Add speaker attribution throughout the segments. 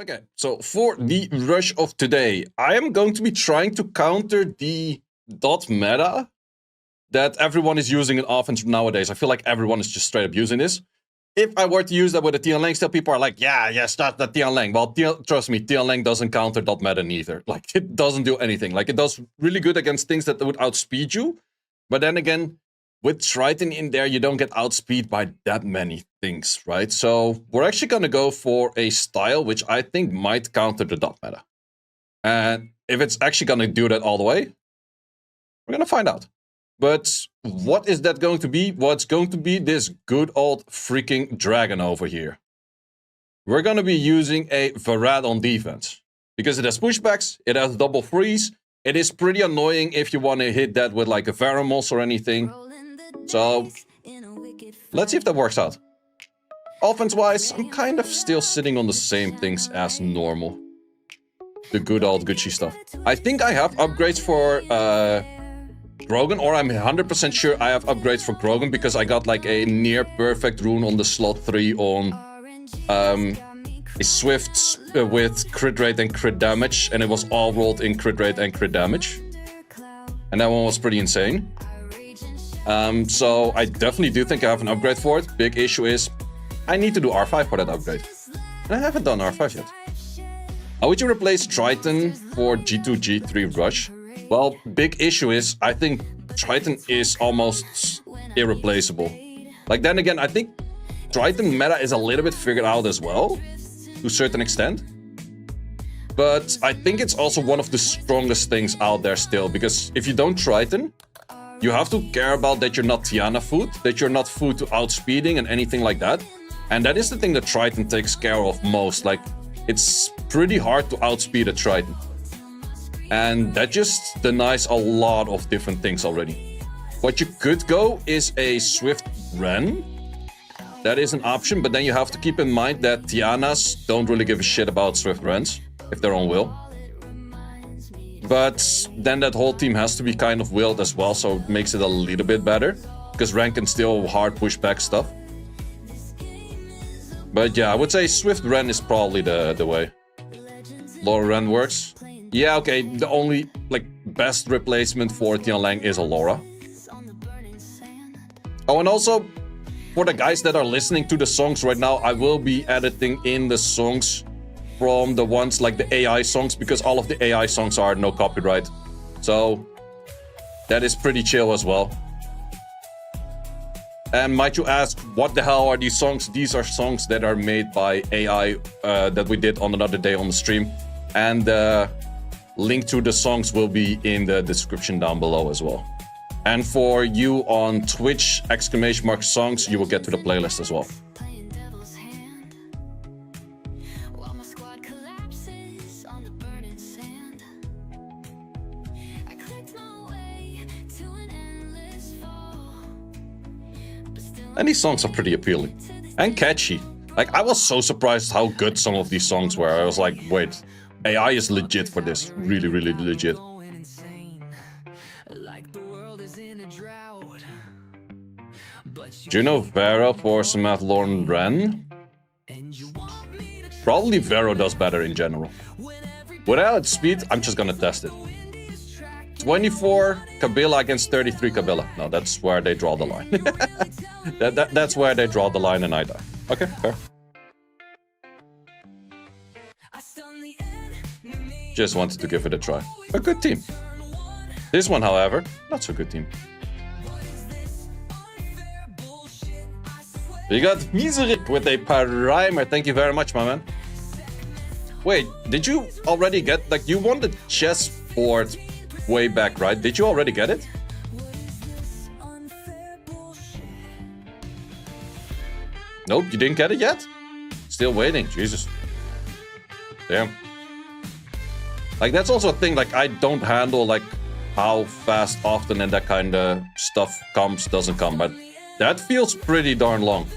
Speaker 1: Okay, so for the rush of today, I am going to be trying to counter the dot meta that everyone is using in offense nowadays. I feel like everyone is just straight up using this. If I were to use that with a Tian Lang, still people are like, yeah, start the Tian Lang. Well, trust me, Tian Lang doesn't counter dot meta neither. Like, it doesn't do anything. Like, it does really good against things that would outspeed you. But then again, with Triton in there, you don't get outspeed by that many things, right? So we're actually going to go for a style which I think might counter the dot meta. And if it's actually going to do that all the way, we're going to find out. But what is that going to be? Well, it's going to be this good old freaking dragon over here. We're going to be using a Varad on defense. Because it has pushbacks, it has double freeze. It is pretty annoying if you want to hit that with like a Varamos or anything. So, let's see if that works out. Offense-wise, I'm kind of still sitting on the same things as normal. The good old Gucci stuff. I think I have upgrades for Grogan, or I'm 100% sure I have upgrades for Grogan because I got like a near perfect rune on the slot 3 on a Swift with crit rate and crit damage, and it was all rolled in crit rate and crit damage. And that one was pretty insane. So I definitely do think I have an upgrade for it. Big issue is I need to do R5 for that upgrade. And I haven't done R5 yet. How would you replace Triton for G2, G3 rush? Well, big issue is I think Triton is almost irreplaceable. Like, then again, I think Triton meta is a little bit figured out as well, to a certain extent. But I think it's also one of the strongest things out there still, because if you don't Triton, you have to care about that you're not Tiana food, that you're not food to outspeeding and anything like that. And that is the thing that Triton takes care of most. Like, it's pretty hard to outspeed a Triton. And that just denies a lot of different things already. What you could go is a Swift Ren. That is an option, but then you have to keep in mind that Tianas don't really give a shit about Swift Rens, if they're on will. But then that whole team has to be kind of willed as well, so it makes it a little bit better. Because Ren can still hard push back stuff. But yeah, I would say Swift Ren is probably the way. Laura Ren works. Yeah, okay, the only like best replacement for Tian Lang is a Laura. Oh, and also, for the guys that are listening to the songs right now, I will be editing in the songs from the ones like the AI songs, because all of the AI songs are no copyright. So that is pretty chill as well. And might you ask, what the hell are these songs? These are songs that are made by AI that we did on another day on the stream. And link to the songs will be in the description down below as well. And for you on Twitch, !songs, you will get to the playlist as well. And these songs are pretty appealing and catchy. Like, I was so surprised how good some of these songs were. I was like, wait, AI is legit for this. Really, really legit. Do you know Vero for Samath Lauren Ren? Probably Vero does better in general. Without speed, I'm just gonna test it. 24 Kabila against 33 Kabila. No, that's where they draw the line. That's where they draw the line and I die. Okay, fair. Just wanted to give it a try. A good team. This one, however, not so good team. You got Miserik with a Primer. Thank you very much, my man. Wait, did you already get... Like, you won the chessboard way back, right? Did you already get it? Nope, you didn't get it yet? Still waiting, Jesus. Damn. Like, that's also a thing, like, I don't handle, like, how fast, often, and that kind of stuff comes, doesn't come, but that feels pretty darn long.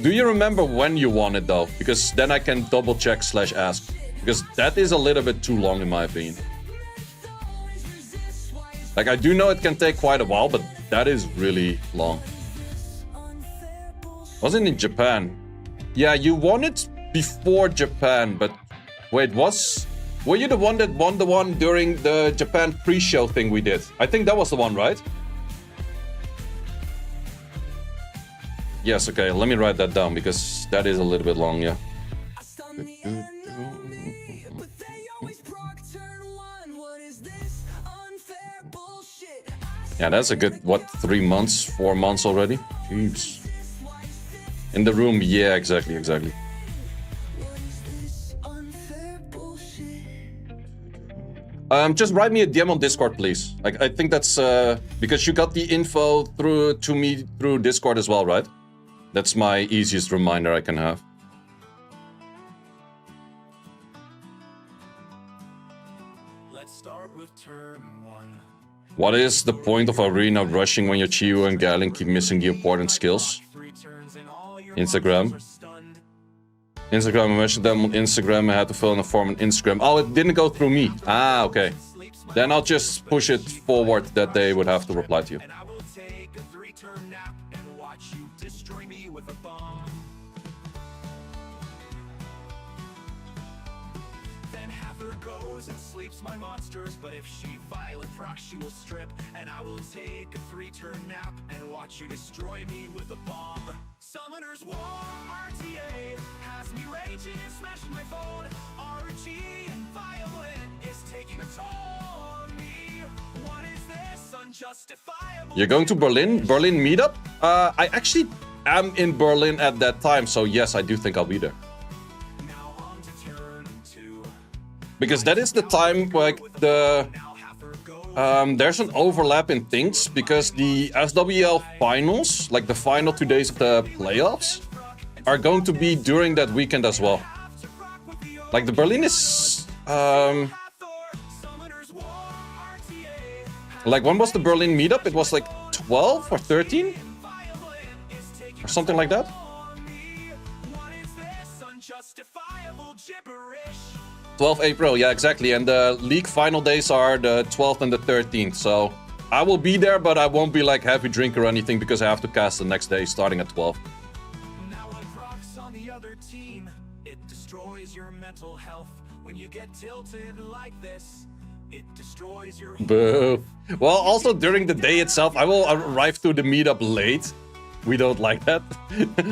Speaker 1: Do you remember when you won it, though? Because then I can double-check / ask. Because that is a little bit too long, in my opinion. Like, I do know it can take quite a while, but that is really long. Wasn't in Japan. Yeah, you won it before Japan, but Wait, were you the one that won the one during the Japan pre-show thing we did? I think that was the one, right? Yes, okay, let me write that down because that is a little bit long, yeah. Yeah, that's a good, what, 3 months, 4 months already? Jeez. In the room, yeah, exactly. Just write me a DM on Discord, please. Like, I think that's because you got the info to me through Discord as well, right? That's my easiest reminder I can have. Let's start with turn 1. What is the point of arena rushing when your Chiyu and Galen keep missing the important skills? Instagram. I mentioned them on Instagram. I had to fill in a form on Instagram. Oh, it didn't go through me. Ah, okay. Then I'll just push it forward that they would have to reply to you. My monsters, but if she violent rocks, she will strip, and I will take a 3-turn nap and watch you destroy me with a bomb. Summoner's War RTA has me raging and smashing my phone. RG and violent is taking a toll on me. What is this unjustifiable? You're going to Berlin meetup? I actually am in Berlin at that time, so yes, I do think I'll be there. Because that is the time, like, there's an overlap in things, because the SWL finals, like the final 2 days of the playoffs, are going to be during that weekend as well. Like, the Berlin is... like, when was the Berlin meetup? It was like 12 or 13? Or something like that? 12 April, yeah, exactly. And the league final days are the 12th and the 13th. So I will be there, but I won't be like heavy drink or anything because I have to cast the next day starting at 12. Now it rocks on the other team. It destroys your mental health when you get tilted like this. It destroys your boo. Well, also during the day itself, I will arrive to the meetup late. We don't like that.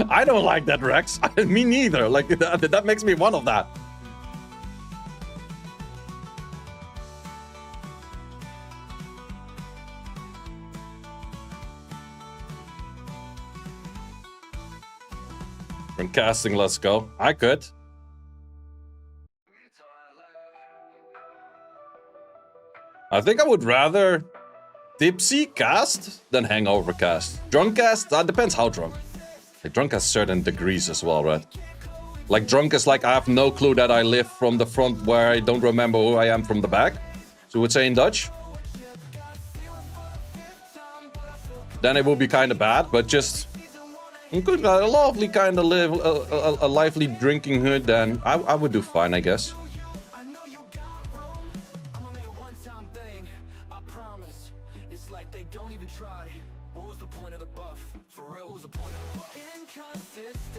Speaker 1: I don't like that, Rex. Me neither. Like that makes me one of that. From casting, let's go. I could. I think I would rather tipsy cast than hangover cast. Drunk cast, that depends how drunk. Like, drunk has certain degrees as well, right? Like, drunk is like I have no clue that I live from the front where I don't remember who I am from the back. So we would say in Dutch. Then it would be kind of bad, but just... good, a lovely kind of live, a lively drinking hood, then I would do fine, I guess.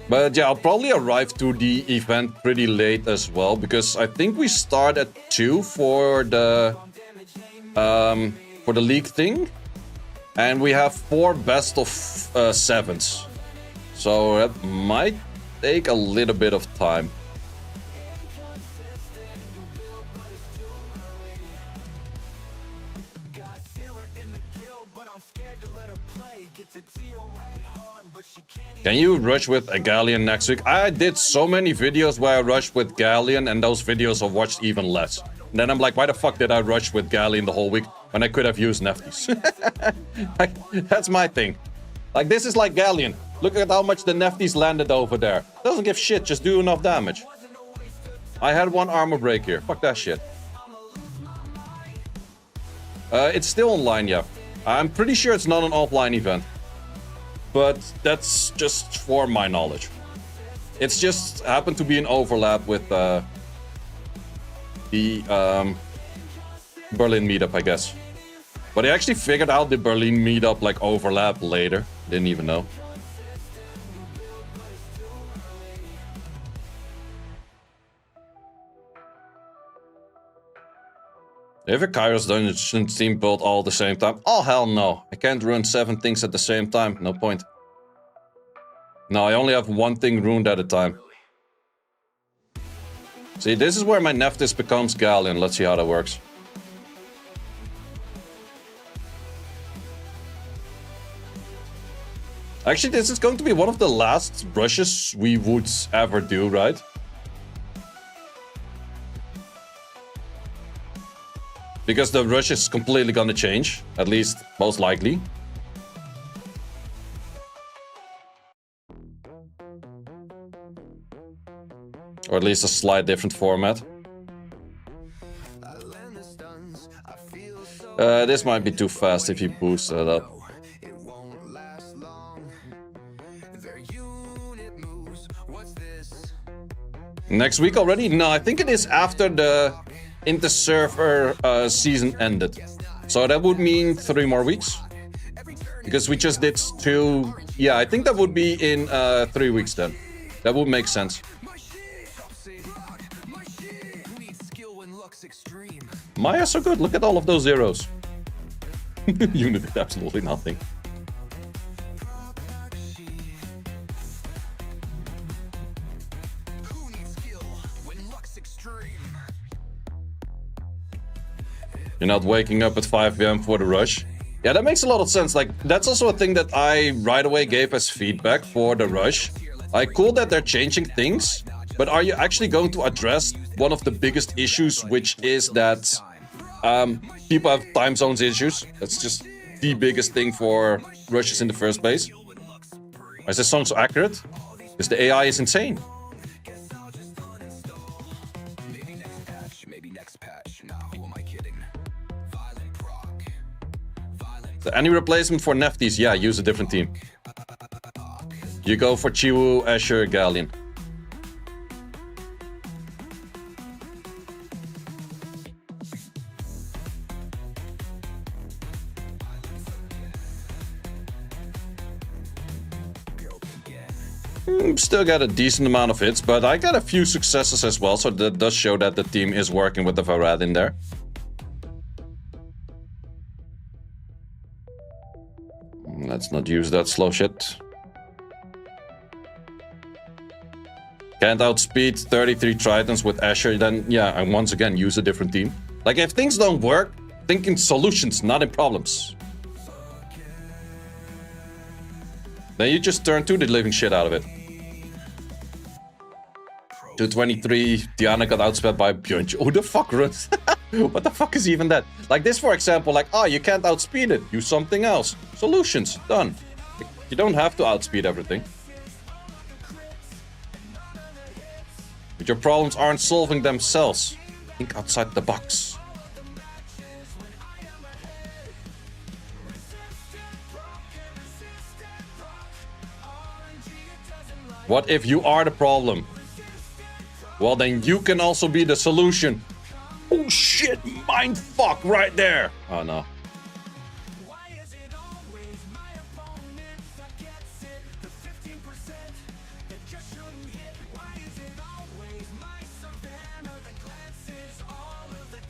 Speaker 1: But yeah, I'll probably arrive to the event pretty late as well, because I think we start at 2 for the league thing, and we have 4 best of 7s. So that might take a little bit of time. Can you rush with a Galleon next week? I did so many videos where I rushed with Galleon, and those videos are watched even less. And then I'm like, why the fuck did I rush with Galleon the whole week when I could have used Nefties? Like, that's my thing. Like, this is like Galleon. Look at how much the Nefties landed over there. Doesn't give shit, just do enough damage. I had 1 armor break here. Fuck that shit. It's still online, yeah. I'm pretty sure it's not an offline event. But that's just for my knowledge. It's just happened to be an overlap with the Berlin meetup, I guess. But I actually figured out the Berlin meetup like overlap later. Didn't even know. If a Kairos dungeon team built all at the same time, oh hell no. I can't run 7 things at the same time, no point. No, I only have 1 thing ruined at a time. See, this is where my Nephthys becomes Galleon. Let's see how that works. Actually, this is going to be one of the last rushes we would ever do, right? Because the rush is completely gonna change, at least most likely. Or at least a slight different format. This might be too fast if you boost that up. Next week already? No, I think it is after the Inter-server season ended. So that would mean 3 more weeks. Because we just did 2... Yeah, I think that would be in 3 weeks then. That would make sense. Maya's so good. Look at all of those zeros. Unit did absolutely nothing. You're not waking up at 5 PM for the rush. Yeah, that makes a lot of sense. Like, that's also a thing that I right away gave as feedback for the rush. Like, cool that they're changing things, but are you actually going to address one of the biggest issues, which is that people have time zones issues? That's just the biggest thing for rushes in the first place. Why is this song so accurate? Because the AI is insane. So any replacement for Nephthys? Yeah, use a different team. You go for Chiwu, Asher, Galleon. Still got a decent amount of hits, but I got a few successes as well, so that does show that the team is working with the Varad in there. Let's not use that slow shit. Can't outspeed 33 Tritons with Asher, then yeah, and once again, use a different team. Like, if things don't work, think in solutions, not in problems. Then you just turn to the living shit out of it. 223, Diana got outsped by Björn. Who the fuck runs? What the fuck is even that? Like this, for example, like, oh, you can't outspeed it. Use something else. Solutions. Done. You don't have to outspeed everything. But your problems aren't solving themselves. Think outside the box. What if you are the problem? Well, then you can also be the solution. Oh shit, mind fuck right there. Oh no.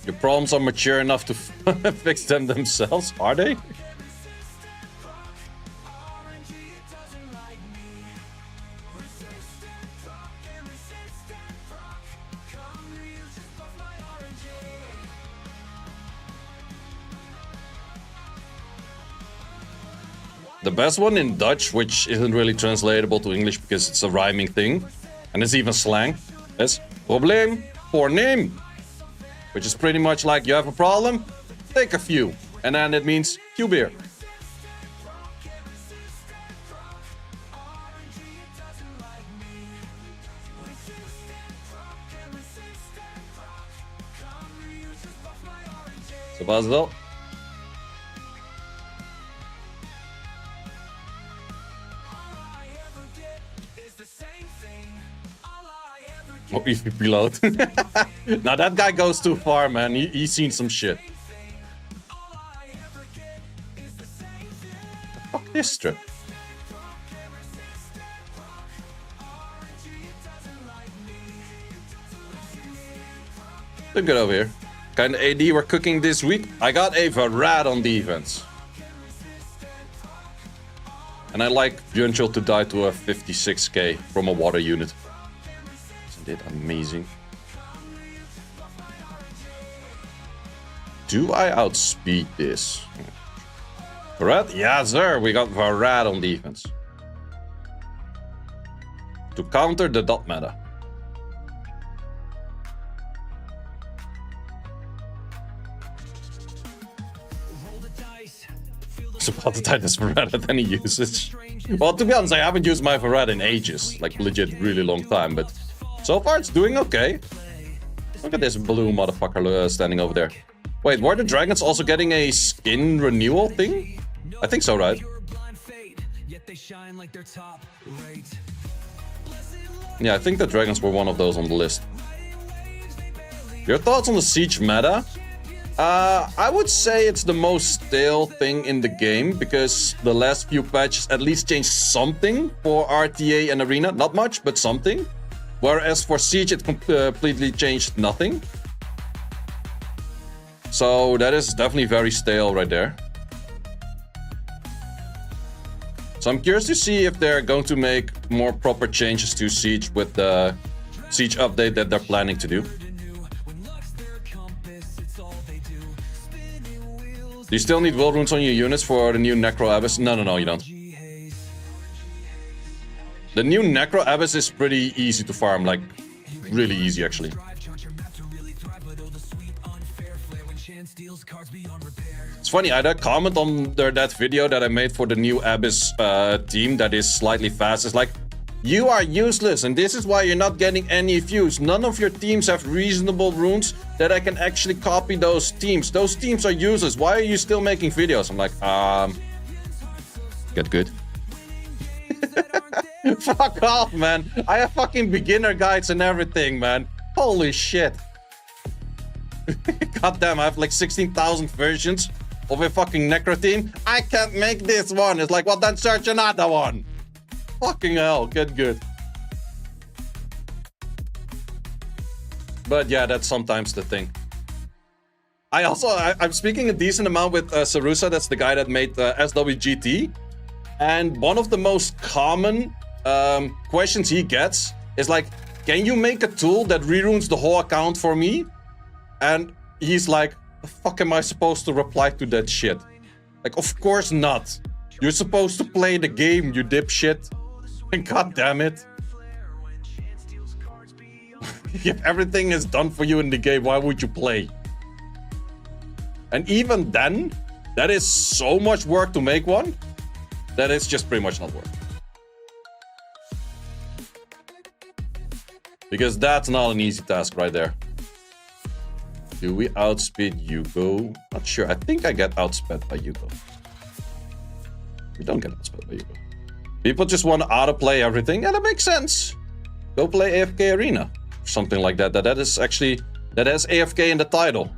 Speaker 1: Your problems are mature enough to fix them themselves, are they? The best one in Dutch, which isn't really translatable to English because it's a rhyming thing, and it's even slang, is probleem voorneem. Which is pretty much like, you have a problem, take a few. And then it means few beer. Så was het wel. Oh, easy pilot. Now that guy goes too far, man. He's seen some shit. Fuck this strip. Look good over here. kind of AD we're cooking this week? I got a Varad on defense. And I like Björnchild to die to a 56k from a water unit. Isn't it amazing? Do I outspeed this? Varad? Yeah, sir. We got Varad on defense. To counter the dot meta. It's about the Titus Varad at any usage. Well, to be honest, I haven't used my Varad in ages. Like, legit, really long time. But so far, it's doing okay. Look at this blue motherfucker standing over there. Wait, were the dragons also getting a skin renewal thing? I think so, right? Yeah, I think the dragons were one of those on the list. Your thoughts on the Siege meta? I would say it's the most stale thing in the game because the last few patches at least changed something for RTA and Arena. Not much, but something. Whereas for Siege, it completely changed nothing. So that is definitely very stale right there. So I'm curious to see if they're going to make more proper changes to Siege with the Siege update that they're planning to do. Do you still need will runes on your units for the new Necro Abyss? No, you don't. The new Necro Abyss is pretty easy to farm, like, really easy actually. It's funny, I had a comment on that video that I made for the new Abyss team that is slightly fast. It's like, you are useless and this is why you're not getting any views. None of your teams have reasonable runes that I can actually copy those teams. Those teams are useless. Why are you still making videos? I'm like, get good. Fuck off, man. I have fucking beginner guides and everything, man. Holy shit. God damn, I have like 16,000 versions of a fucking Necro team. I can't make this one. It's like, well, then search another one. Fucking hell, get good. But yeah, that's sometimes the thing. I'm speaking a decent amount with Sarusa. That's the guy that made SWGT. And one of the most common questions he gets is like, can you make a tool that rerunes the whole account for me? And he's like, the fuck am I supposed to reply to that shit? Like, of course not. You're supposed to play the game, you dipshit. And god damn it. If everything is done for you in the game, why would you play? And even then, that is so much work to make one that it's just pretty much not worth it. Because that's not an easy task right there. Do we outspeed Yugo? Not sure. I think I get outsped by Yugo. We don't get outsped by Yugo. People just want to autoplay everything, and that makes sense. Go play AFK Arena. Something like that. That has AFK in the title.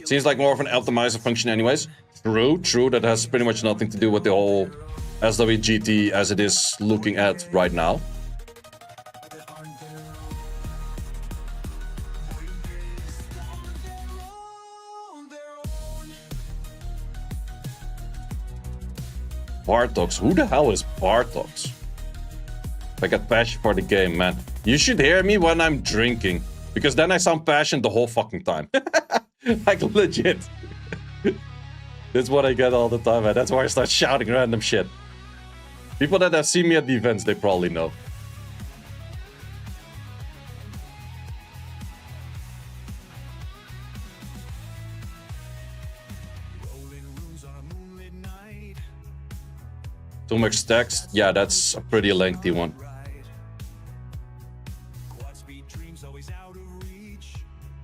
Speaker 1: Seems like more of an optimizer function anyways. True. That has pretty much nothing to do with the whole SWGT as it is looking at right now. Bartox. Who the hell is Bartox? I got passion for the game, man. You should hear me when I'm drinking. Because then I sound passionate the whole fucking time. Like, legit. That's what I get all the time, man. That's why I start shouting random shit. People that have seen me at the events, they probably know. Too much text? Yeah, that's a pretty lengthy one.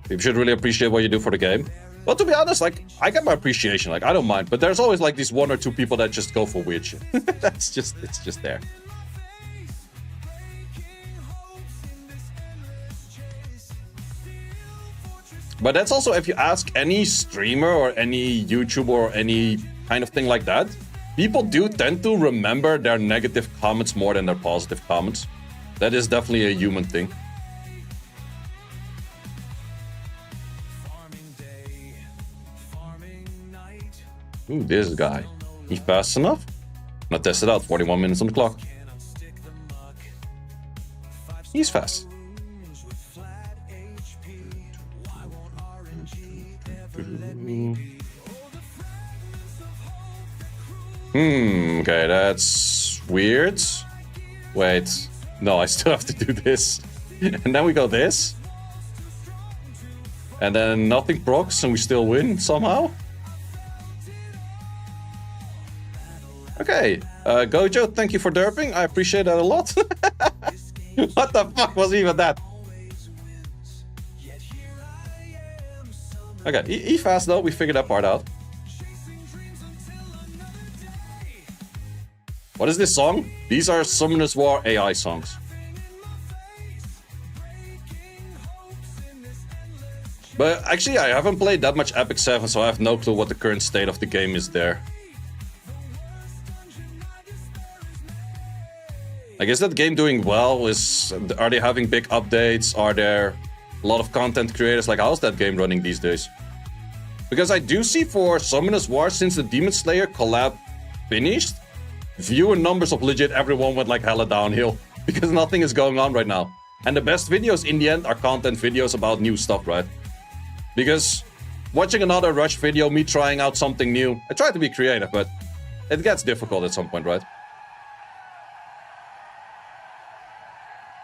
Speaker 1: You should really appreciate what you do for the game. Well, to be honest, like, I get my appreciation. Like, I don't mind. But there's always, like, these one or two people that just go for weird shit. It's just there. But that's also, if you ask any streamer or any YouTuber or any kind of thing like that, people do tend to remember their negative comments more than their positive comments. That is definitely a human thing. Ooh, this guy. He fast enough? Now test it out. 41 minutes on the clock. He's fast. Okay, that's weird. Wait, no, I still have to do this. And then we go this. And then nothing procs and we still win somehow. Okay, Gojo, thank you for derping. I appreciate that a lot. What the fuck was even that? Okay, he fast though, we figured that part out. What is this song? These are Summoner's War AI songs. But actually, I haven't played that much Epic 7, so I have no clue what the current state of the game is there. I guess that game doing well is... Are they having big updates? Are there a lot of content creators? Like, how's that game running these days? Because I do see for Summoner's War, since the Demon Slayer collab finished, viewer numbers of legit everyone went like hella downhill. Because nothing is going on right now. And the best videos in the end are content videos about new stuff, right? Because watching another Rush video, me trying out something new, I try to be creative, but it gets difficult at some point, right?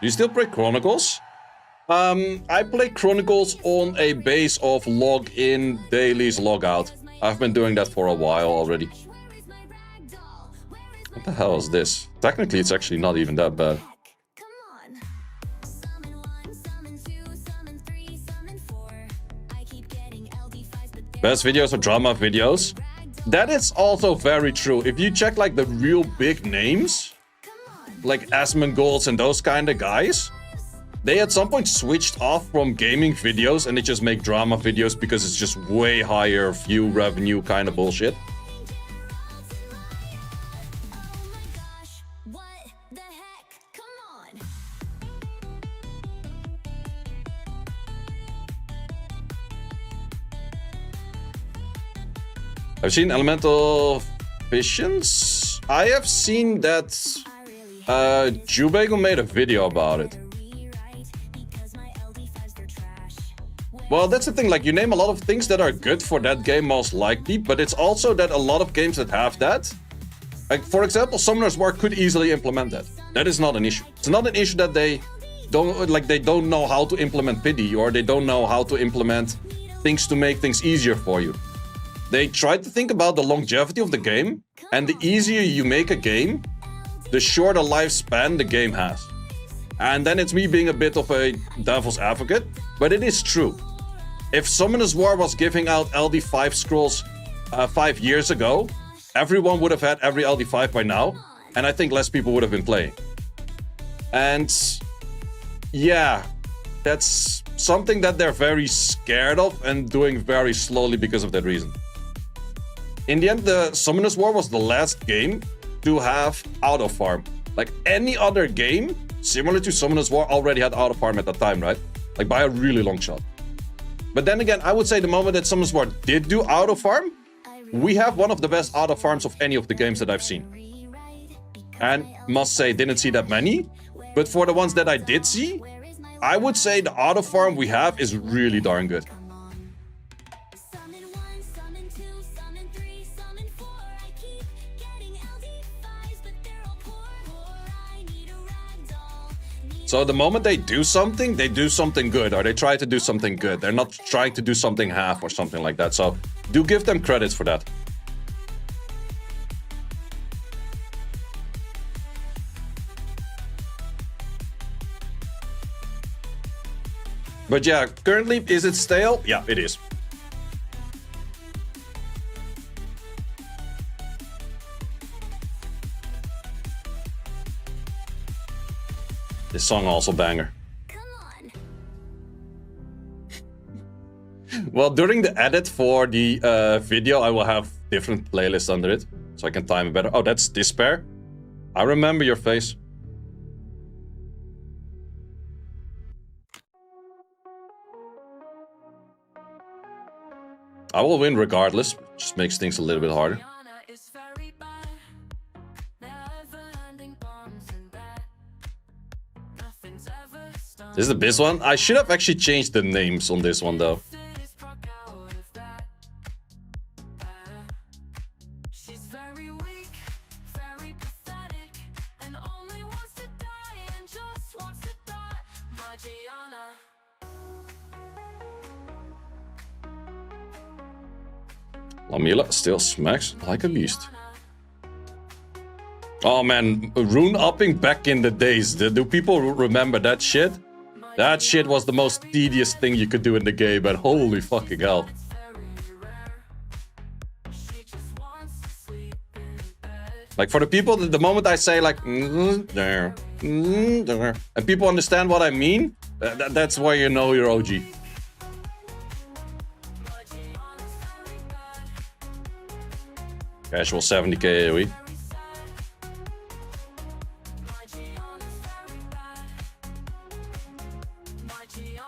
Speaker 1: Do you still play Chronicles? I play Chronicles on a base of log in, dailies, log out. I've been doing that for a while already. What the hell is this? Technically, it's actually not even that bad. Best videos are drama videos. That is also very true. If you check like the real big names, like Asmongols and those kind of guys, they at some point switched off from gaming videos and they just make drama videos because it's just way higher view revenue kind of bullshit. I've seen Elemental Visions. I have seen that Jubego made a video about it. Well, that's the thing, like, you name a lot of things that are good for that game most likely, but it's also that a lot of games that have that, like, for example, Summoner's War could easily implement that. That is not an issue. It's not an issue that they don't know how to implement pity, or they don't know how to implement things to make things easier for you. They try to think about the longevity of the game, and the easier you make a game, the shorter lifespan the game has. And then it's me being a bit of a devil's advocate, but it is true. If Summoner's War was giving out LD5 scrolls 5 years ago, everyone would have had every LD5 by now, and I think less people would have been playing. And yeah, that's something that they're very scared of and doing very slowly because of that reason. In the end, the Summoner's War was the last game to have auto farm. Like any other game similar to Summoner's War already had auto farm at that time, right? Like by a really long shot. But then again, I would say the moment that Summoner's War did do auto farm, we have one of the best auto farms of any of the games that I've seen. And must say, didn't see that many, but for the ones that I did see, I would say the auto farm we have is really darn good. So the moment they do something good, or they try to do something good. They're not trying to do something half or something like that. So do give them credits for that. But yeah, currently, is it stale? Yeah, it is. This song also banger. Well, during the edit for the video, I will have different playlists under it, so I can time it better. Oh, that's Despair. I remember your face. I will win regardless. Just makes things a little bit harder. This is the best one. I should have actually changed the names on this one though. Lamila still smacks like a beast. Oh man, rune upping back in the days. Do people remember that shit? That shit was the most tedious thing you could do in the game, but holy fucking hell. Like for the people, the moment I say like, and people understand what I mean, that's why you know you're OG. Casual 70k AoE.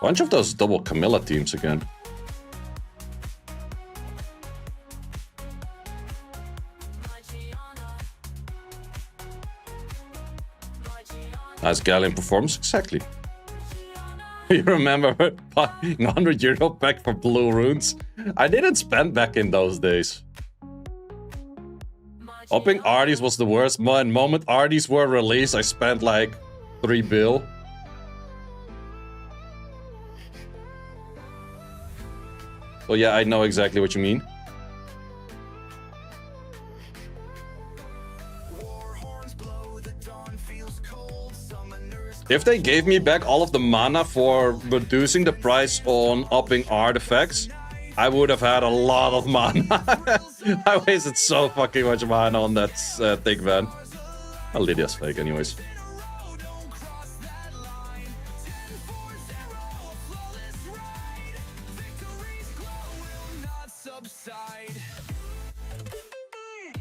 Speaker 1: Bunch of those double Camilla teams again. Nice Galleon performance, exactly. You remember buying 100 euro pack for blue runes? I didn't spend back in those days. Upping Arties was the worst. Man, moment Arties were released, I spent like 3 bill. So yeah, I know exactly what you mean. If they gave me back all of the mana for reducing the price on upping artifacts, I would have had a lot of mana. I wasted so fucking much mana on that thing, man. Well, Lydia's fake anyways.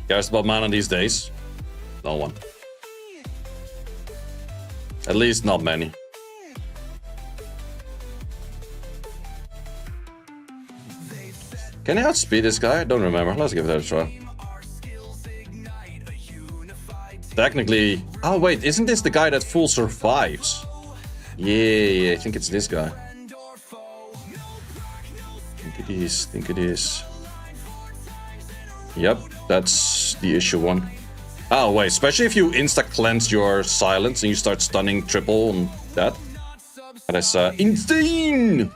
Speaker 1: Cares about mana these days? No one. At least not many. Can I outspeed this guy? I don't remember. Let's give that a try. Technically... Oh wait, isn't this the guy that full survives? Yeah, I think it's this guy. Think it is. Yep, that's the issue one. Oh wait, especially if you insta-cleanse your silence and you start stunning triple and that. That is insane!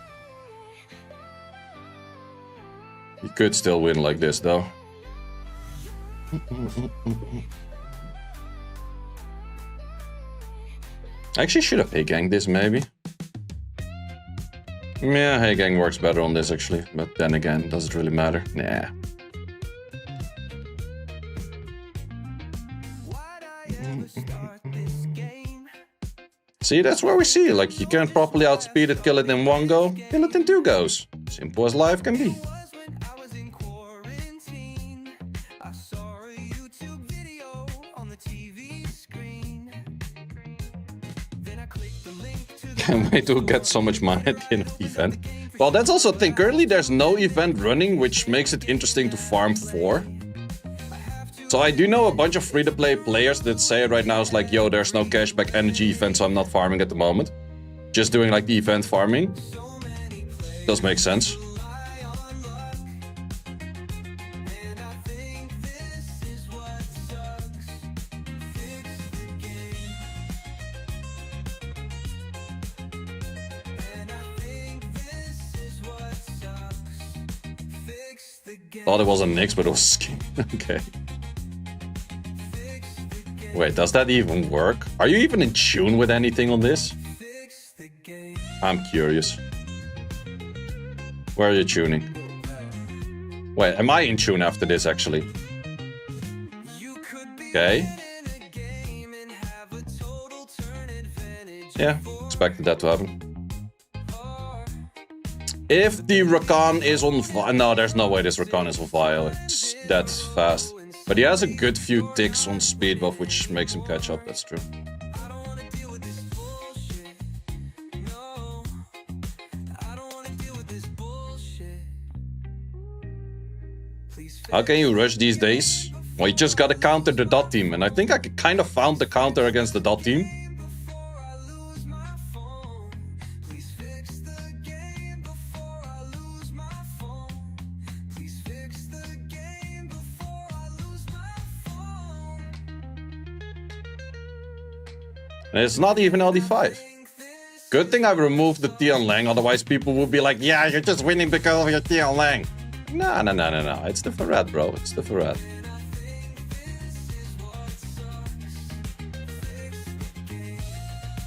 Speaker 1: You could still win like this though. I actually should have hey gang this maybe. Yeah, hey gang works better on this actually, but then again, does it really matter? Nah. See, that's where we see, like, you can't properly outspeed it, kill it in one go, kill it in 2 goes. Simple as life can be. Can't wait to get so much money at the end of the event. Well, that's also a thing. Currently, there's no event running, which makes it interesting to farm for. So I do know a bunch of free-to-play players that say right now is like, yo, there's no cashback energy event, so I'm not farming at the moment. Just doing like the event farming. Does make sense. Thought it was a Nyx, but it was a skin. Okay. Wait, does that even work? Are you even in tune with anything on this? I'm curious. Where are you tuning? Wait, am I in tune after this, actually? Okay. Yeah, expected that to happen. If the Rakan is on fire... No, there's no way this Rakan is on fire. It's that fast. But he has a good few ticks on speed buff, which makes him catch up, that's true. How can you rush these days? Well, you just gotta counter the dot team, and I think I kind of found the counter against the dot team. And it's not even LD5. Good thing I removed the Tian Lang, otherwise people would be like, yeah, you're just winning because of your Tian Lang. No. It's the Ferret, bro. It's the Ferret.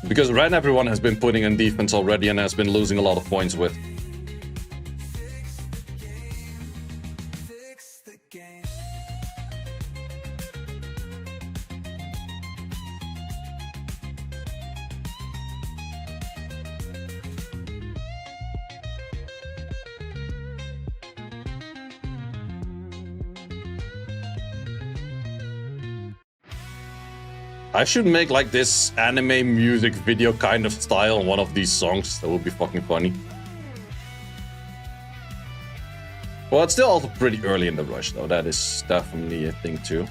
Speaker 1: Because Ren everyone has been putting in defense already and has been losing a lot of points with. I should make like this anime music video kind of style on one of these songs. That would be fucking funny. Well, it's still also pretty early in the rush though. That is definitely a thing too.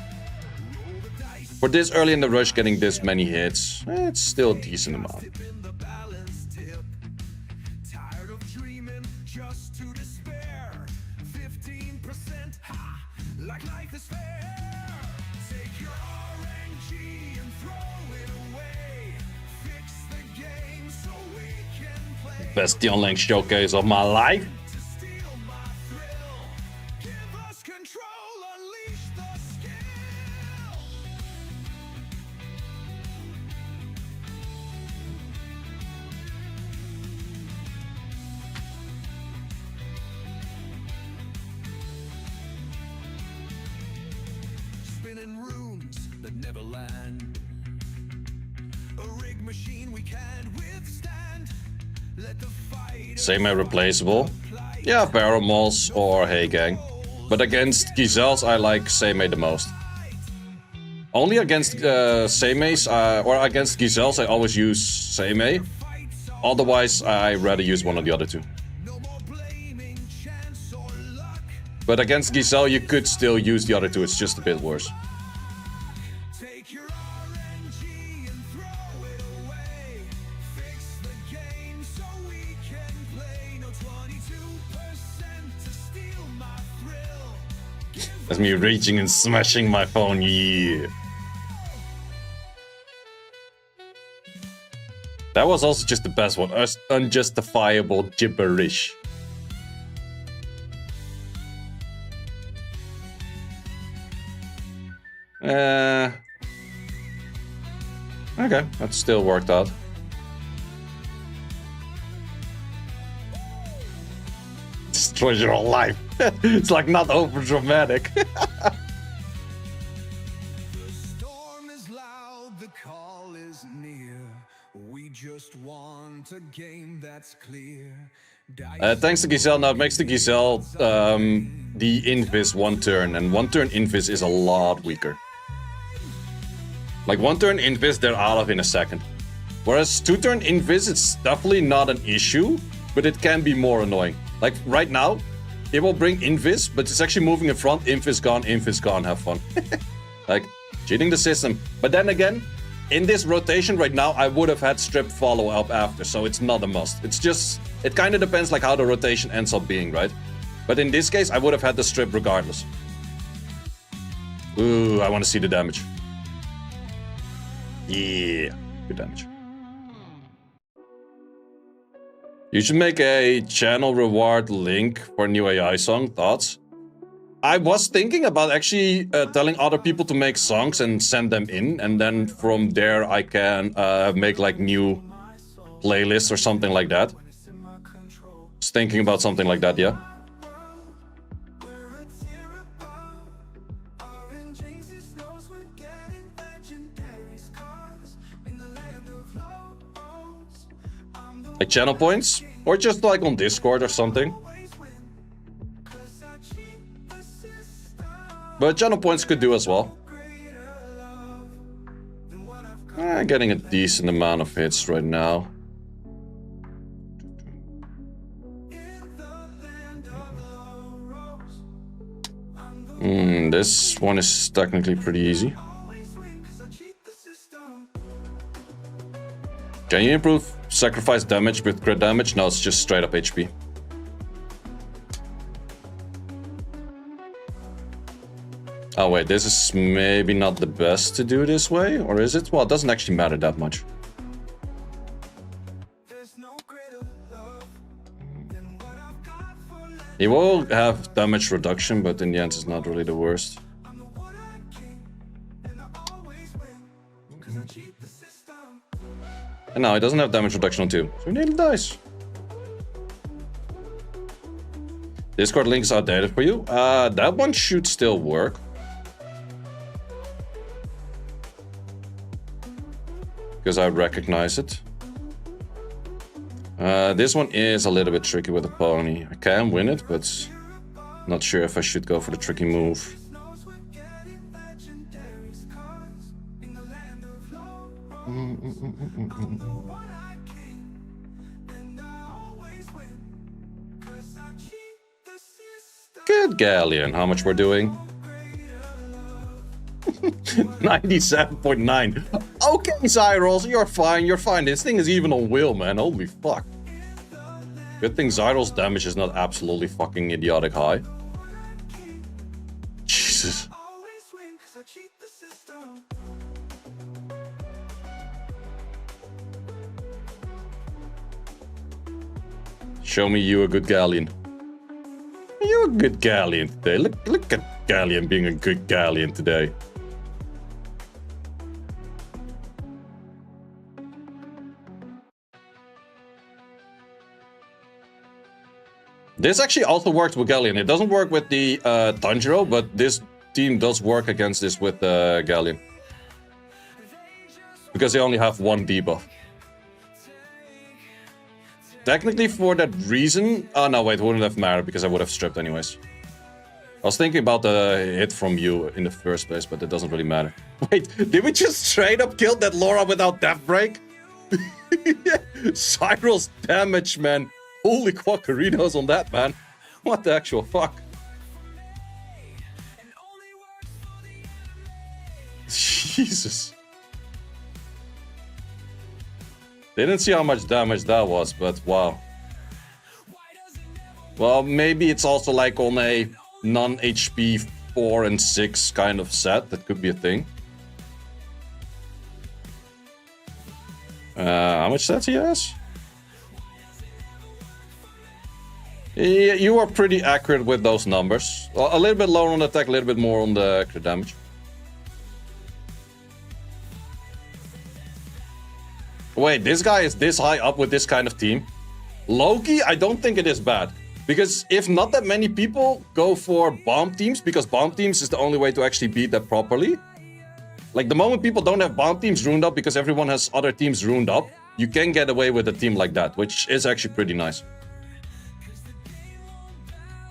Speaker 1: For this early in the rush, getting this many hits, it's still a decent amount. Best Tian Lang showcase of my life.
Speaker 2: Spinning runes that never land. A rig machine we can't withstand.
Speaker 1: Same replaceable. Yeah, Paramols or Hey Gang. But against Giselles, I like Seimei the most. Only against Seimeis or against Giselles, I always use Seimei. Otherwise, I rather use one of the other two. But against Giselle, you could still use the other two. It's just a bit worse. That's me reaching and smashing my phone, yeah. That was also just the best one, unjustifiable gibberish. Okay, that still worked out. Destroys your whole life. It's like not over dramatic.
Speaker 2: The storm is loud, the call is near. We just want a game that's clear.
Speaker 1: Thanks to Giselle, now it makes the Giselle the invis one turn, and one turn invis is a lot weaker. Like one turn invis, they're out of in a second. Whereas two turn invis, it's definitely not an issue, but it can be more annoying. Like right now, it will bring invis, but it's actually moving in front. Invis gone, have fun. Like, cheating the system. But then again, in this rotation right now, I would have had strip follow up after, so it's not a must. It's just, it kind of depends like how the rotation ends up being, right? But in this case, I would have had the strip regardless. Ooh, I want to see the damage. Yeah, good damage. You should make a channel reward link for a new AI song. Thoughts? I was thinking about actually telling other people to make songs and send them in, and then from there I can make like new playlists or something like that. Just thinking about something like that, yeah. Like channel points? Or just like on Discord or something. But channel points could do as well. Getting a decent amount of hits right now. This one is technically pretty easy. Can you improve sacrifice damage with crit damage? No, it's just straight up HP. Oh wait, this is maybe not the best to do this way, or is it? Well, it doesn't actually matter that much. He will have damage reduction, but in the end it's not really the worst. And now he doesn't have damage reduction on 2, so he nearly dies. Discord link is outdated for you. That one should still work. Because I recognize it. This one is a little bit tricky with a pony. I can win it, but not sure if I should go for the tricky move. Good Galleon. How much we're doing? 97.9. Okay, Zyrals, you're fine, you're fine. This thing is even on wheel, man. Holy fuck. Good thing Zyrals' damage is not absolutely fucking idiotic high. Jesus. Show me you a good Galleon. You're a good Galleon today. Look at Galleon being a good Galleon today. This actually also works with Galleon. It doesn't work with the Tanjiro, but this team does work against this with Galleon. Because they only have one debuff. Technically, for that reason... Oh, no, wait, it wouldn't have mattered because I would have stripped anyways. I was thinking about the hit from you in the first place, but it doesn't really matter. Wait, did we just straight up kill that Laura without Death Break? Cyril's damage, man. Holy quackarinos on that, man. What the actual fuck? Jesus. Didn't see how much damage that was, but wow. Well, maybe it's also like on a non-HP 4 and 6 kind of set. That could be a thing. How much stats he has? Yeah, you are pretty accurate with those numbers. A little bit lower on the attack, a little bit more on the crit damage. Wait, this guy is this high up with this kind of team? Loki, I don't think it is bad. Because if not that many people go for bomb teams, because bomb teams is the only way to actually beat that properly. Like the moment people don't have bomb teams ruined up because everyone has other teams ruined up, you can get away with a team like that, which is actually pretty nice.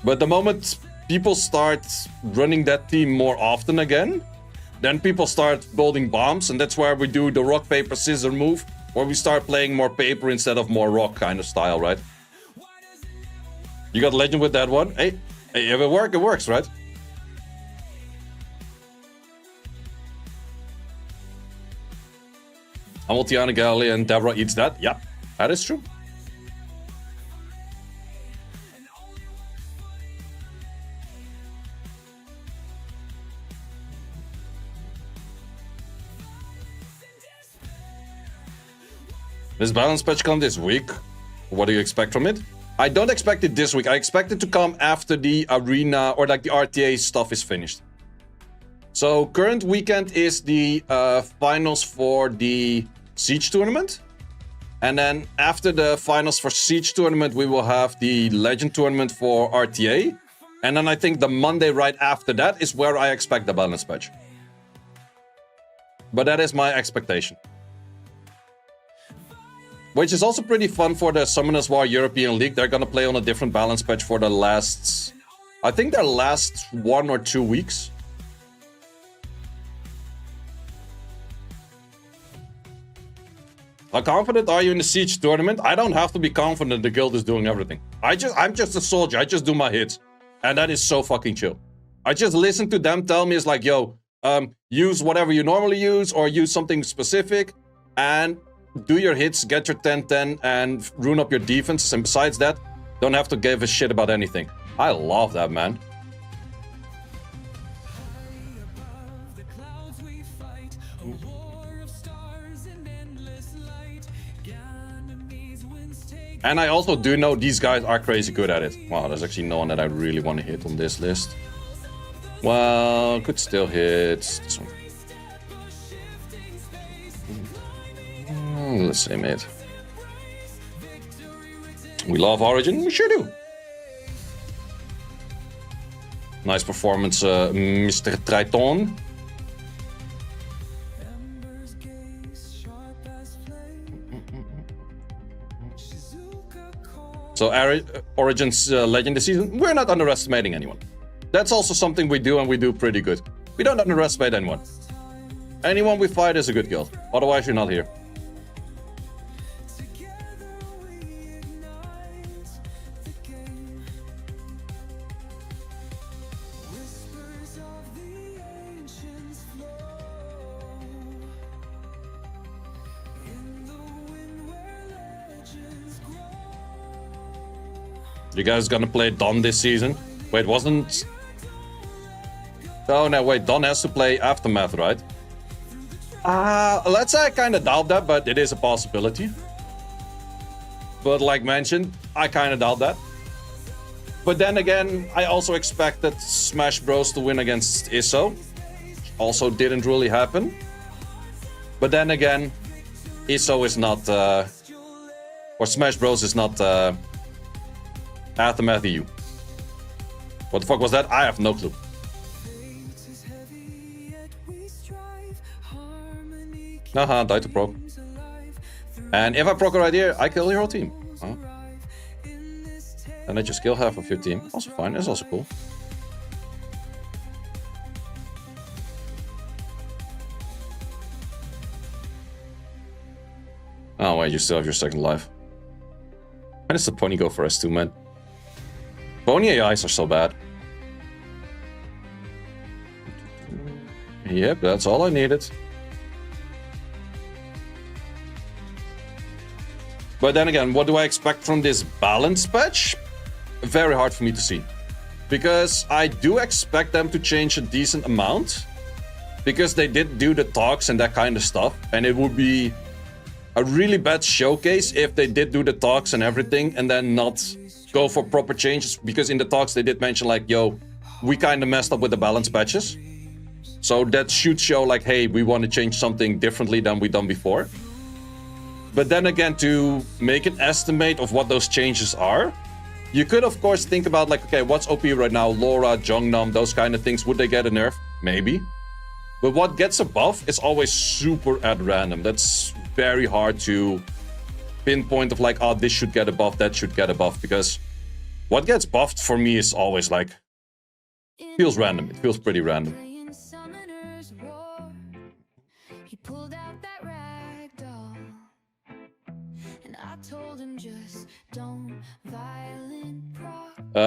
Speaker 1: But the moment people start running that team more often again, then people start building bombs, and that's where we do the rock, paper, scissors move, where we start playing more paper instead of more rock kind of style, right? You got legend with that one? Hey, if it works, it works, right? Amultiana Galley and Deborah eats that. Yep, that is true. This balance patch come this week. What do you expect from it? I don't expect it this week. I expect it to come after the arena or like the RTA stuff is finished. So current weekend is the finals for the Siege tournament. And then after the finals for Siege tournament, we will have the Legend tournament for RTA. And then I think the Monday right after that is where I expect the balance patch. But that is my expectation. Which is also pretty fun for the Summoners War European League. They're gonna play on a different balance patch for the last... I think their last 1 or 2 weeks. How confident are you in the Siege tournament? I don't have to be confident the guild is doing everything. I'm just a soldier. I just do my hits. And that is so fucking chill. I just listen to them tell me it's like, yo, use whatever you normally use or use something specific and do your hits, get your 10-10 and rune up your defenses. And besides that, don't have to give a shit about anything. I love that, man. And I also do know these guys are crazy good at it. Wow, there's actually no one that I really want to hit on this list. Well, could still hit this one. Let's see, mate. We love Origin, we sure do. Nice performance, Mr. Triton. So Origin's Legend this season, we're not underestimating anyone. That's also something we do and we do pretty good. We don't underestimate anyone. Anyone we fight is a good guild, otherwise you're not here. You guys gonna play Don this season? Wait, wasn't... Oh no, wait, Don has to play Aftermath, right? Let's say I kinda doubt that, but it is a possibility. But like mentioned, I kinda doubt that. But then again, I also expected Smash Bros to win against Iso. Also didn't really happen. But then again, Iso is not... or Smash Bros is not... Aftermath EU. What the fuck was that? I have no clue. Haha, die to proc. And if I proc right here, I kill your whole team. Huh? And I just kill half of your team. Also fine, that's also cool. Oh wait, you still have your second life. Why does the pony go for S2, man? Pony AIs are so bad. Yep, that's all I needed. But then again, what do I expect from this balance patch? Very hard for me to see. Because I do expect them to change a decent amount. Because they did do the talks and that kind of stuff. And it would be a really bad showcase if they did do the talks and everything and then not go for proper changes, because in the talks they did mention like, yo, we kind of messed up with the balance patches. So that should show like, hey, we want to change something differently than we done before. But then again, to make an estimate of what those changes are, you could of course think about like, okay, what's OP right now? Laura, Jongnam, those kind of things. Would they get a nerf? Maybe. But what gets a buff is always super at random. That's very hard to pinpoint of like, oh, this should get a buff, that should get a buff, because what gets buffed for me is always like, feels random. It feels pretty random.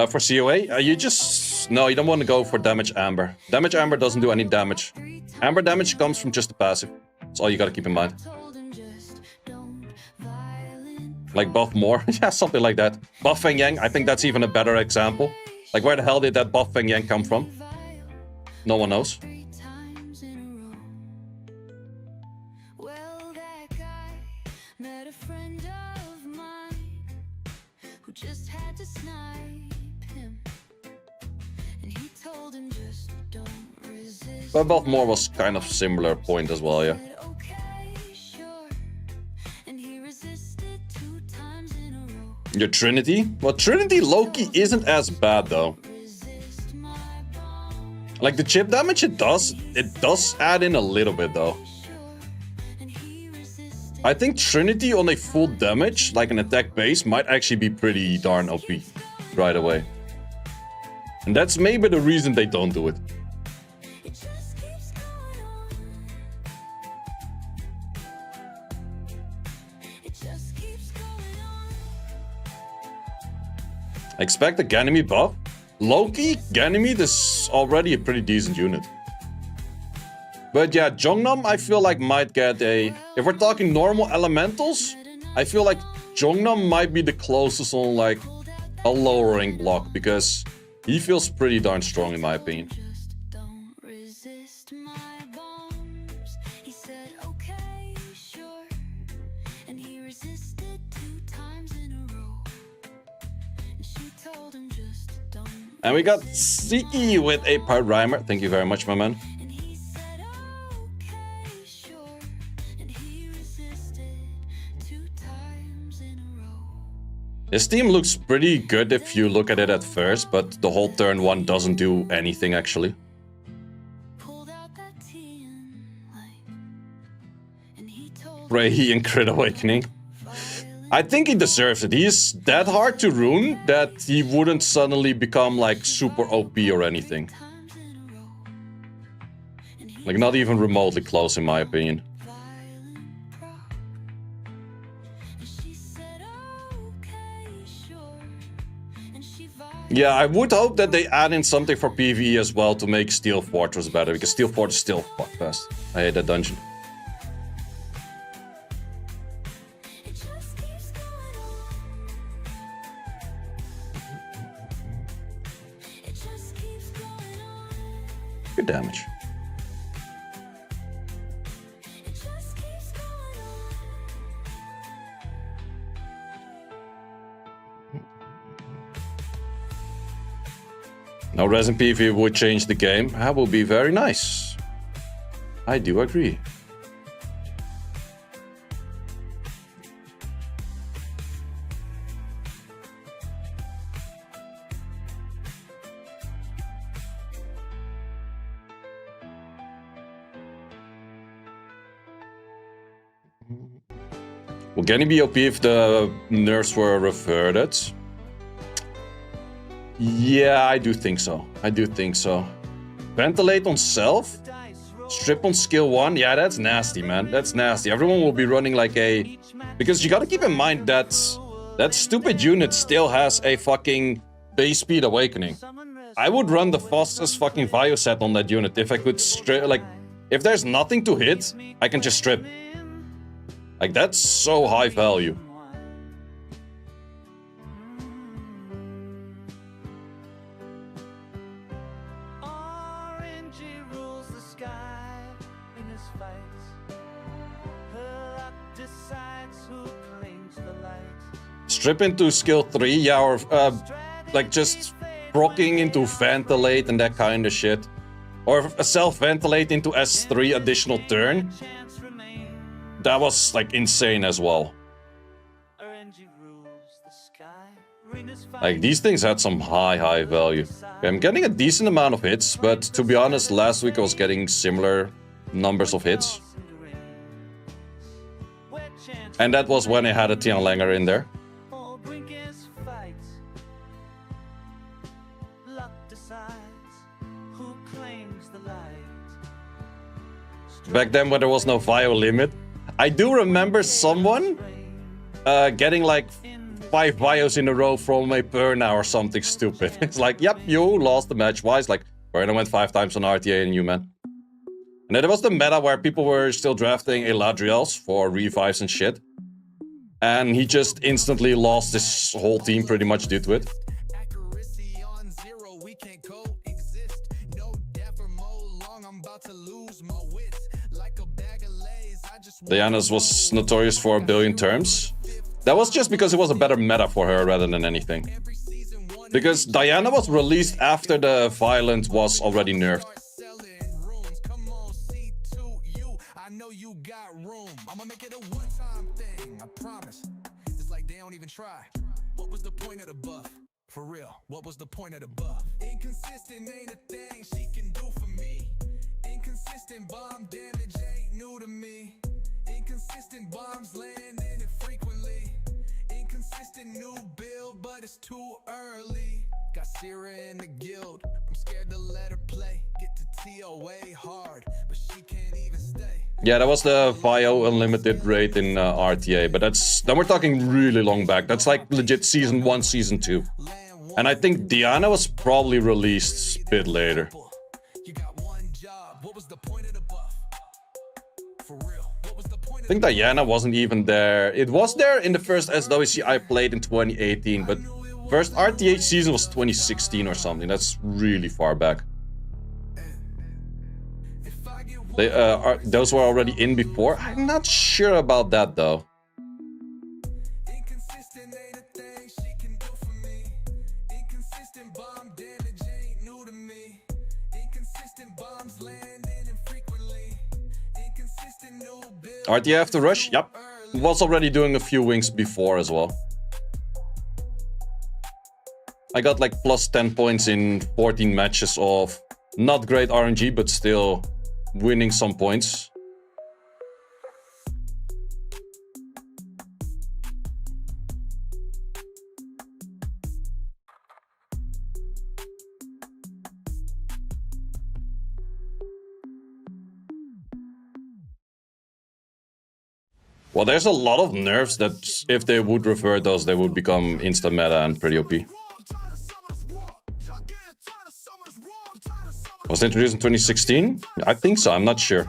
Speaker 1: For COA, you just... No, you don't want to go for damage Amber. Damage Amber doesn't do any damage. Amber damage comes from just the passive. That's all you gotta keep in mind. Like buff more? Yeah, something like that. Buff Feng Yang, I think that's even a better example. Like where the hell did that buff Feng Yang come from? No one knows. But buff more was kind of similar point as well, yeah. Your Trinity? Well, Trinity low-key isn't as bad though. Like the chip damage it does add in a little bit though. I think Trinity on a full damage, like an attack base, might actually be pretty darn OP right away. And that's maybe the reason they don't do it. Expect a Ganymede buff? Loki, Ganymede is already a pretty decent unit. But yeah, Jongnam I feel like might get a... If we're talking normal elementals, I feel like Jongnam might be the closest on like a lowering block, because he feels pretty darn strong in my opinion. And we got Siki with a part rhymer. Thank you very much, my man. This team looks pretty good if you look at it at first, but the whole turn one doesn't do anything actually. Ray and Crit Awakening. I think he deserves it. He's that hard to rune that he wouldn't suddenly become like super OP or anything. Like not even remotely close in my opinion. Yeah, I would hope that they add in something for PvE as well to make Steel Fortress better, because Steel Fortress is still fuck fast. I hate that dungeon. Good damage. Now Resin PvE would change the game. That would be very nice. I do agree. Will Genny be OP if the nerfs were reverted? Yeah, I do think so. I do think so. Ventilate on self? Strip on skill 1? Yeah, that's nasty, man. That's nasty. Everyone will be running like a... Because you gotta keep in mind that that stupid unit still has a fucking base speed awakening. I would run the fastest fucking Vio set on that unit if I could strip... Like, if there's nothing to hit, I can just strip. Like, that's so high value. Strip into skill 3, yeah, or like just proccing into ventilate and that kind of shit. Or self-ventilate into S3 additional turn. That was like insane as well. Like these things had some high value. Okay, I'm getting a decent amount of hits, but to be honest, last week I was getting similar numbers of hits. And that was when I had a Tianlanger in there. Back then when there was no Vio limit. I do remember someone getting like 5 Vios in a row from a Perna or something stupid. It's like, yep, you lost the match. Why? It's like, Perna went 5 times on RTA and you, man. And then there was the meta where people were still drafting Eladriels for revives and shit. And he just instantly lost his whole team pretty much due to it. Diana's was notorious for a billion terms. That was just because it was a better meta for her rather than anything. Because Diana was released after the violent was already nerfed. What was the point of the buff? For real, what was the point of the buff? Inconsistent ain't a thing she can do for me. Inconsistent bomb damage ain't new to me. Inconsistent bombs landing infrequently. Inconsistent new build, but it's too early. Got Sierra in the guild. I'm scared to let her play. Get to TOA hard, but she can't even stay. Yeah, that was the Vio Unlimited raid in RTA, but that's... Then we're talking really long back. That's like legit Season 1, Season 2. And I think Diana was probably released a bit later. I think Diana wasn't even there. It was there in the first SWC I played in 2018, but first RTH season was 2016 or something. That's really far back. Those were already in before. I'm not sure about that though. RTA after rush? Yep. Was already doing a few wings before as well. I got like plus 10 points in 14 matches of not great RNG, but still winning some points. Well, there's a lot of nerfs that if they would revert those, they would become instant meta and pretty OP. Was it introduced in 2016? I think so, I'm not sure.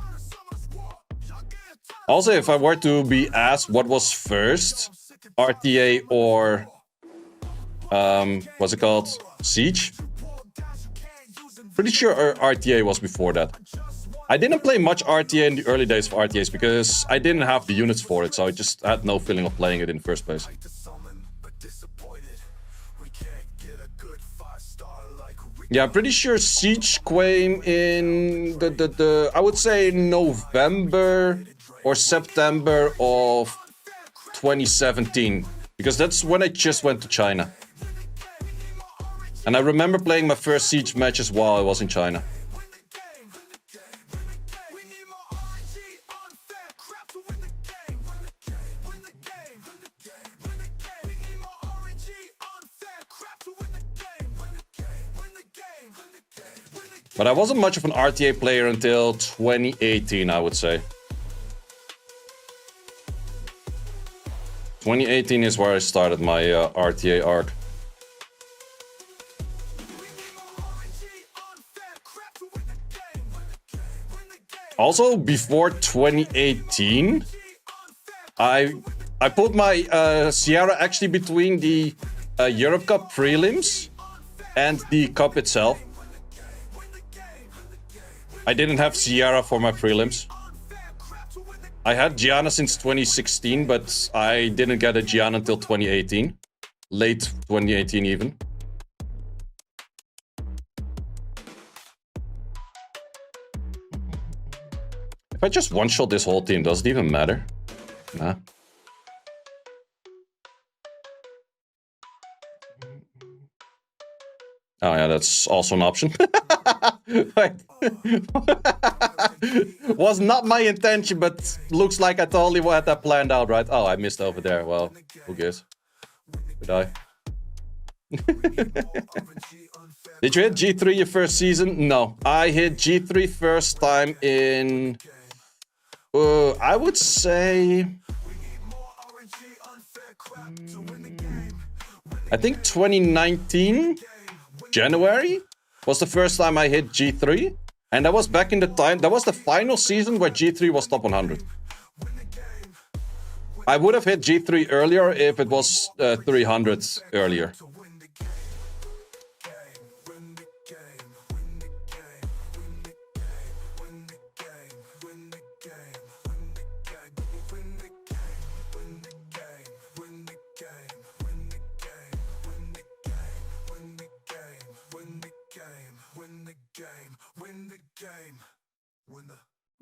Speaker 1: Also, if I were to be asked what was first, RTA or what's it called? Siege? Pretty sure RTA was before that. I didn't play much RTA in the early days of RTAs because I didn't have the units for it, so I just had no feeling of playing it in the first place. Yeah, I'm pretty sure Siege came in the I would say November or September of 2017, because that's when I just went to China. And I remember playing my first Siege matches while I was in China. But I wasn't much of an RTA player until 2018, I would say. 2018 is where I started my RTA arc. Also, before 2018, I put my Sierra actually between the Europe Cup prelims and the Cup itself. I didn't have Sierra for my prelims. I had Gianna since 2016, but I didn't get a Gianna until 2018. Late 2018 even. If I just one-shot this whole team, does it even matter? Nah. Oh yeah, that's also an option. Was not my intention, but looks like I totally had that planned out, right? Oh, I missed over there. Well, who cares? Did I? Did you hit G3 your first season? No, I hit G3 first time in... I would say... I think 2019... January was the first time I hit G3, and that was back in the time, that was the final season where G3 was top 100. I would have hit G3 earlier if it was 300 earlier.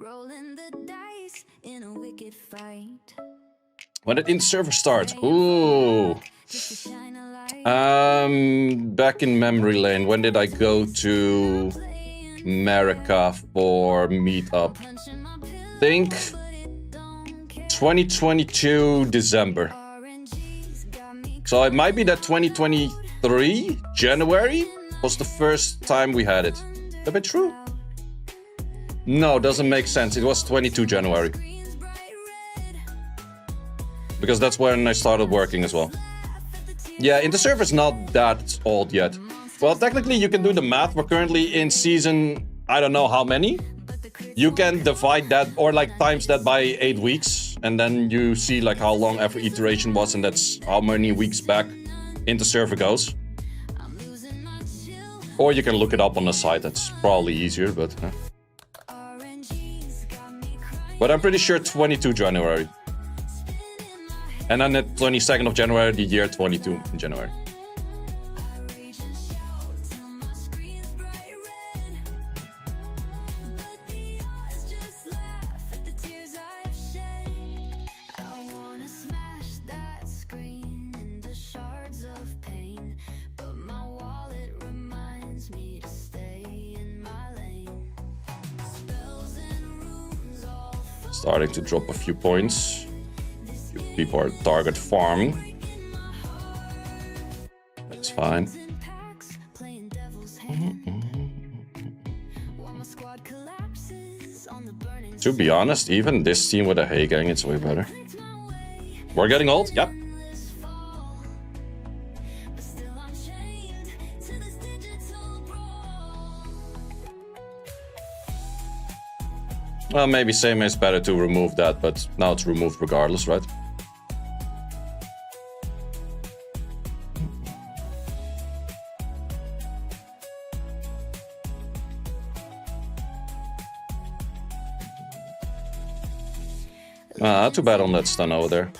Speaker 3: Rolling the dice in a wicked fight.
Speaker 1: When did in-server start? Ooh. Back in memory lane, when did I go to America for meetup? Think 2022 December. So it might be that 2023 January was the first time we had it. Is that true? No, doesn't make sense. It was 22 January. Because that's when I started working as well. Yeah, Interserve is not that old yet. Well, technically you can do the math. We're currently in season, I don't know how many. You can divide that or like times that by 8 weeks. And then you see like how long every iteration was. And that's how many weeks back Interserve goes. Or you can look it up on the site. That's probably easier, but... But I'm pretty sure 22 January. And then the 22nd of January, the year 22 in January. Starting to drop a few points. People are target farming. That's fine. To be honest, even this team with a Hay Gang, it's way better. We're getting old? Yep. Well, maybe same is better to remove that, but now it's removed regardless, right? Too bad on that stun over there.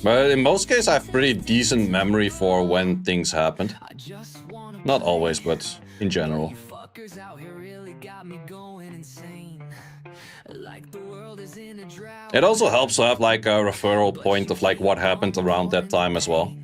Speaker 1: But in most cases, I have pretty decent memory for when things happened. Not always, but in general. It also helps to have like a referral point of like what happened around that time as well.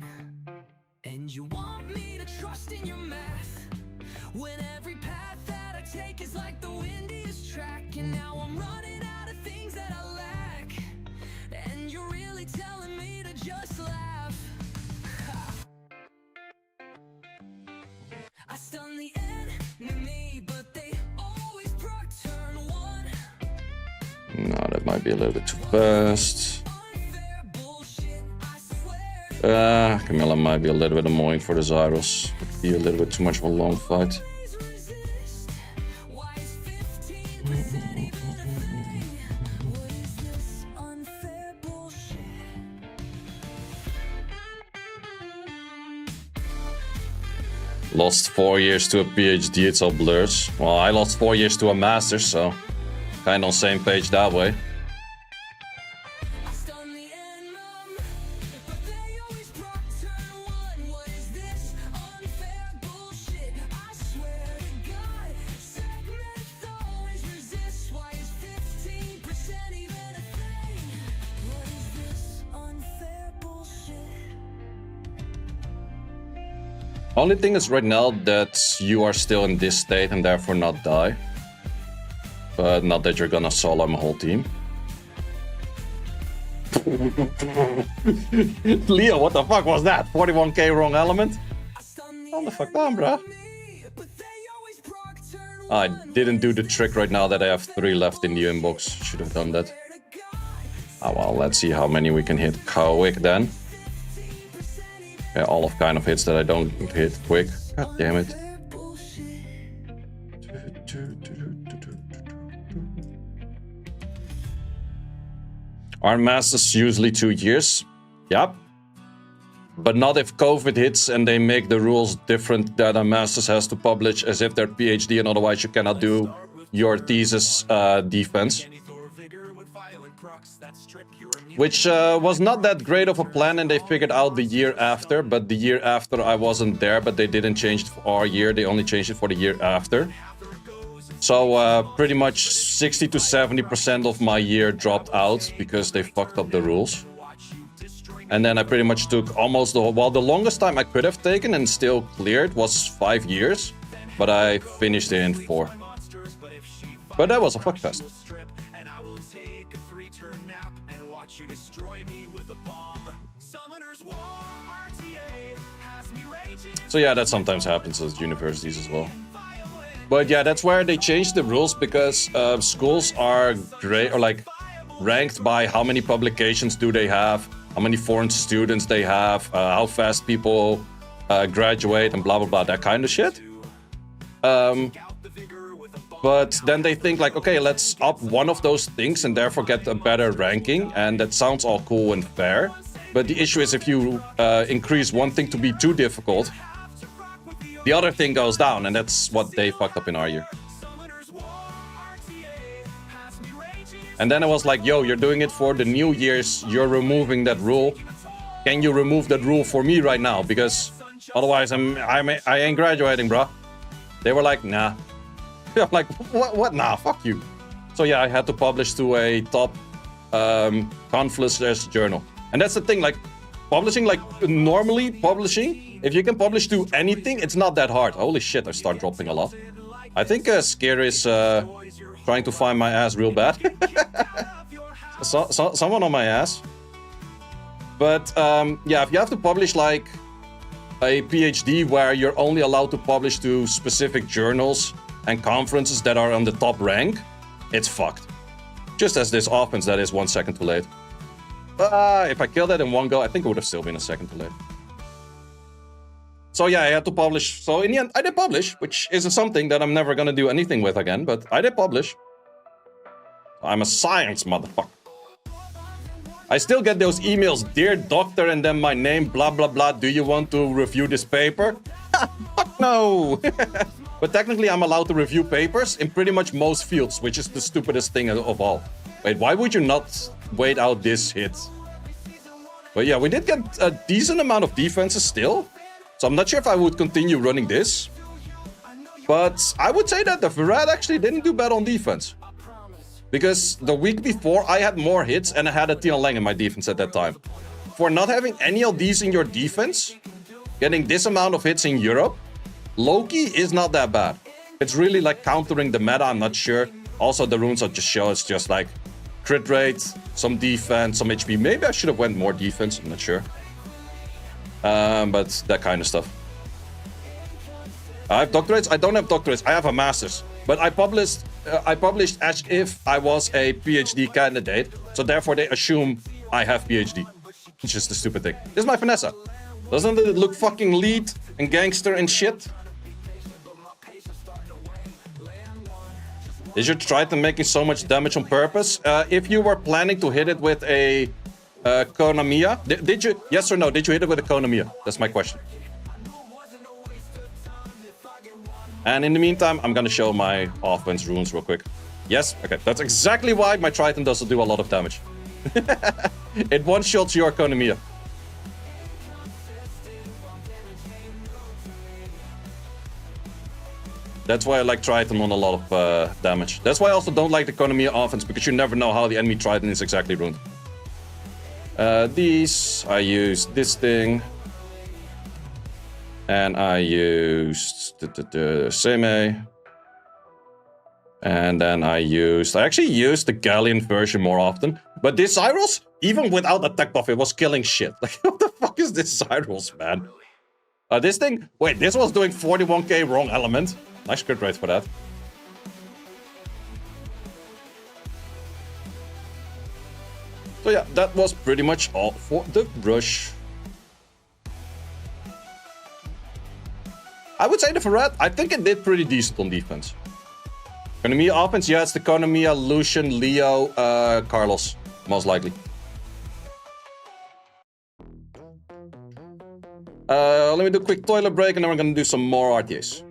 Speaker 1: No, that might be a little bit too fast. Camilla might be a little bit annoying for the Zyros. Would be a little bit too much of a long fight. Lost 4 years to a PhD, it's all blurs. Well, I lost 4 years to a master, so kind of on the same page that way. Only thing is right now that you are still in this state and therefore not die. But not that you're gonna solo my whole team. Leo, what the fuck was that? 41k wrong element? Calm the fuck down, bruh. I didn't do the trick right now that I have 3 left in the inbox. Should have done that. Ah, well, let's see how many we can hit quick then. Yeah, all of kind of hits that I don't hit quick. God damn it. Aren't masters usually 2 years? Yep. But not if COVID hits and they make the rules different that a masters has to publish as if they're PhD and otherwise you cannot do your thesis defense. Which was not that great of a plan and they figured out the year after, but the year after I wasn't there, but they didn't change it for our year, they only changed it for the year after. So pretty much 60 to 70% of my year dropped out because they fucked up the rules. And then I pretty much took almost the longest time I could have taken and still cleared was 5 years, but I finished it in 4. But that was a fuck fest.
Speaker 2: take a 3-turn nap and watch you destroy me with a bomb. Summoner's War RTA has me raging.
Speaker 1: So yeah, that sometimes happens at universities as well. But yeah, that's where they changed the rules because schools are great or like ranked by how many publications do they have, how many foreign students they have, how fast people graduate, and blah blah blah, that kind of shit. But then they think like, okay, let's up one of those things and therefore get a better ranking, and that sounds all cool and fair. But the issue is if you increase one thing to be too difficult, the other thing goes down, and that's what they fucked up in our year. And then I was like, yo, you're doing it for the New Year's, you're removing that rule. Can you remove that rule for me right now? Because otherwise I ain't graduating, bro. They were like, nah. I'm like, what? Nah, fuck you. So yeah, I had to publish to a top Confluence journal. And that's the thing, like, publishing, like, normally publishing, if you can publish to anything, it's not that hard. Holy shit, I start dropping a lot. I think Scare is trying to find my ass real bad. Someone on my ass. But yeah, if you have to publish like a PhD where you're only allowed to publish to specific journals and conferences that are on the top rank, it's fucked. Just as this offense that is 1 second too late. If I killed that in one go, I think it would have still been a second too late. So yeah, I had to publish. So in the end, I did publish, which is something that I'm never gonna do anything with again, but I did publish. I'm a science motherfucker. I still get those emails, dear doctor, and then my name, blah, blah, blah. Do you want to review this paper? Fuck no. But technically, I'm allowed to review papers in pretty much most fields, which is the stupidest thing of all. Wait, why would you not wait out this hit? But yeah, we did get a decent amount of defenses still. So I'm not sure if I would continue running this. But I would say that the Verad actually didn't do bad on defense. Because the week before, I had more hits and I had a Tina Lang in my defense at that time. For not having any of these in your defense, getting this amount of hits in Europe, low-key is not that bad. It's really like countering the meta, I'm not sure. Also, the runes are just show it's just like crit rate, some defense, some HP. Maybe I should have went more defense, I'm not sure. But that kind of stuff. I have doctorates? I don't have doctorates, I have a master's. But I published as if I was a PhD candidate, so therefore they assume I have PhD. It's just a stupid thing. This is my Vanessa. Doesn't it look fucking lead and gangster and shit? Is your Triton making so much damage on purpose? If you were planning to hit it with a Konamiya, did you? Yes or no? Did you hit it with a Konamiya? That's my question. And in the meantime, I'm gonna show my offense runes real quick. Yes? Okay, that's exactly why my Triton doesn't do a lot of damage. It one-shots your Konamiya. That's why I like Triton on a lot of damage. That's why I also don't like the Konamiya offense, because you never know how the enemy Triton is exactly ruined. These, I use this thing. And I used the Seme. And then I actually used the Galleon version more often. But this Cyrus, even without attack buff, it was killing shit. Like, what the fuck is this Cyrus, man? This thing, wait, this was doing 41k wrong element. Nice crit rate for that. So yeah, that was pretty much all for the rush. I would say the Verad, I think it did pretty decent on defense. Konamiya offense, yeah, it's the Konamiya, Lucian, Leo, Carlos, most likely. Let me do a quick toilet break and then we're gonna do some more RTAs.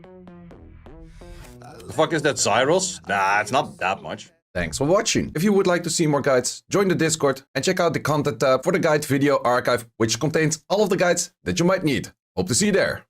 Speaker 1: The fuck is that, Zyros? Nah, it's not that much.
Speaker 4: Thanks for watching. If you would like to see more guides, join the Discord and check out the content tab for the guide video archive, which contains all of the guides that you might need. Hope to see you there.